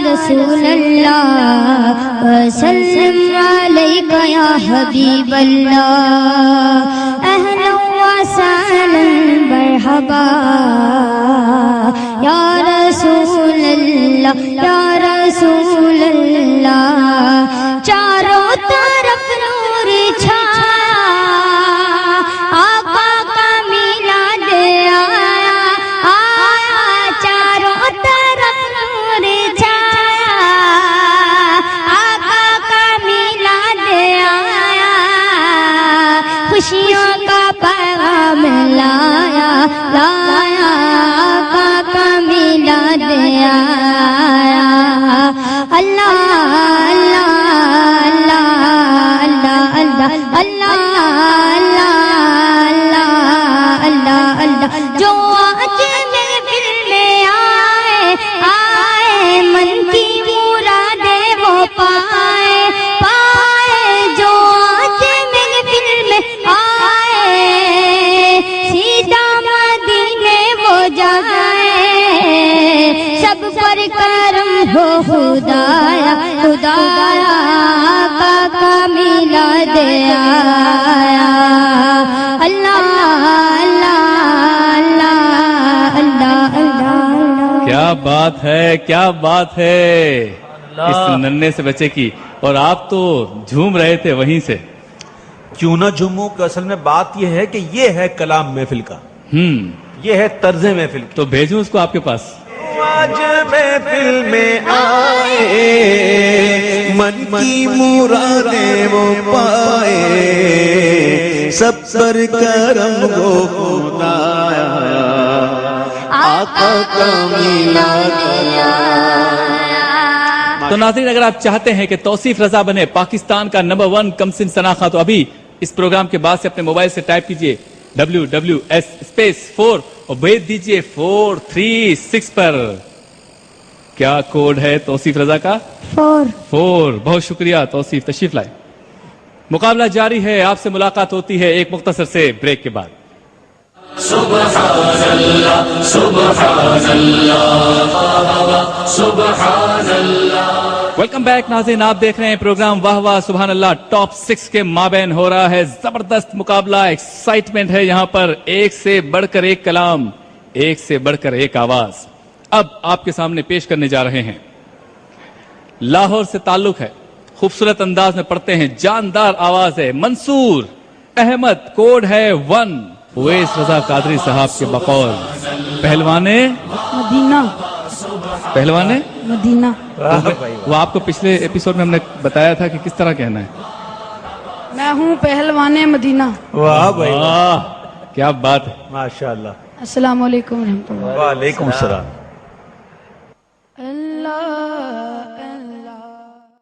رسول اللہ وسلم علیک یا حبیب اللہ اہلا وسہلا مرحبا یا رسول اللہ یا رسول اللہ چاروں طرف نور چھایا آقا کا میلاد آیا آیا چاروں طرف نور چھایا آقا کا میلاد آیا خوشیوں کا پیغام لایا لایا آقا کا میلاد آیا اللہ جو آج محفل میں آئے آئے من کی مرادیں وہ پائے پائے جو آج محفل میں آئے سیدھا مدینے وہ جائے سب پر کرم ہو خدایا خدایا آقا کا میلاد آیا کیا بات ہے کیا بات ہے اس ننھے سے بچے کی، اور آپ تو جھوم رہے تھے وہیں سے. کیوں نہ جھوموں کہ اصل میں بات یہ ہے کہ یہ ہے کلام محفل کا، یہ ہے طرز محفل کی. تو بھیجوں اس کو آپ کے پاس. آج محفل میں آئے من کی مرادیں وہ پائے سب پر کرم ہو خدایا آقا کا میلاد آیا. تو ناظرین اگر آپ چاہتے ہیں کہ توصیف رضا بنے پاکستان کا نمبر 1 کمسن شناخت، تو ابھی اس پروگرام کے بعد سے اپنے موبائل سے ٹائپ کیجئے WWS_4 اور بھیج دیجئے 436 پر. کیا کوڈ ہے توصیف رضا کا؟ 4. بہت شکریہ توصیف، تشریف لائے. مقابلہ جاری ہے، آپ سے ملاقات ہوتی ہے ایک مختصر سے بریک کے بعد. سبحان اللہ سبحان اللہ سبحان اللہ. ویلکم بیک ناظرین، آپ دیکھ رہے ہیں پروگرام واہ واہ سبحان اللہ. ٹاپ 6 کے مابین ہو رہا ہے زبردست مقابلہ، ایکسائٹمنٹ ہے یہاں پر. ایک سے بڑھ کر ایک کلام، ایک سے بڑھ کر ایک آواز اب آپ کے سامنے پیش کرنے جا رہے ہیں. لاہور سے تعلق ہے، خوبصورت انداز میں پڑھتے ہیں، جاندار آواز ہے. منصور احمد، کوڈ ہے 1. اویس رضا قادری صاحب کے بقول پہلوانے مدینہ، پہلوانے مدینہ. وہ آپ کو پچھلے ایپیسوڈ میں ہم نے بتایا تھا کہ کس طرح کہنا ہے. میں ہوں پہلوانے مدینہ. واہ بھائی واہ کیا بات ہے. ماشاء اللہ. السلام علیکم ورحمۃ اللہ. وعلیکم السلام.